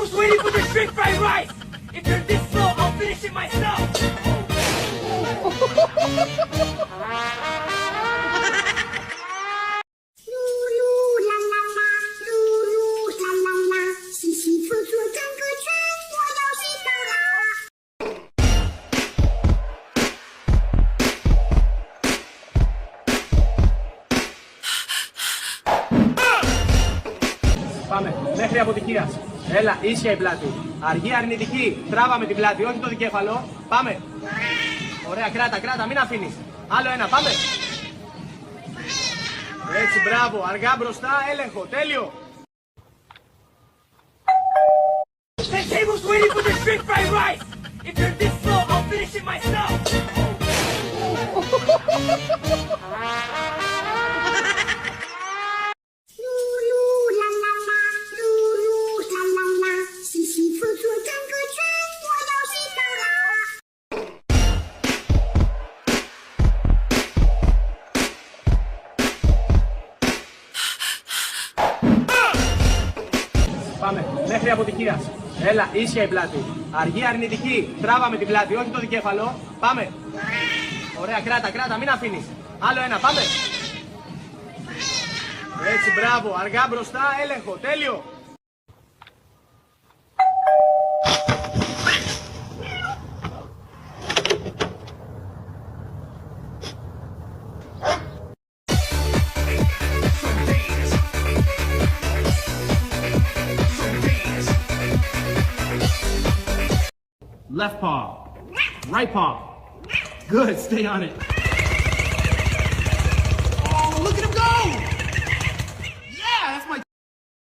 was waiting for the shrimp fried rice! If you're this slow, I'll finish it myself! Πάμε, μέχρι αποτυχίας. Έλα, ίσια η πλάτη. Αργή, αρνητική. Τράβαμε την πλάτη, όχι το δικέφαλο. Πάμε. Ωραία, κράτα, μην αφήνεις. Άλλο ένα, πάμε. Έτσι, μπράβο. Αργά μπροστά, έλεγχο. Τέλειο. The table's waiting for the shrimp fried rice! If you're this slow, I'll finish it myself! Πάμε, μέχρι αποτυχίας. Έλα, ίσια η πλάτη. Αργή, αρνητική. Τράβαμε την πλάτη, όχι το δικέφαλο. Πάμε. Ωραία, κράτα, μην αφήνεις. Άλλο ένα, πάμε. Έτσι, μπράβο. Αργά μπροστά, έλεγχο. Τέλειο. Left paw. Right paw. Good, stay on it.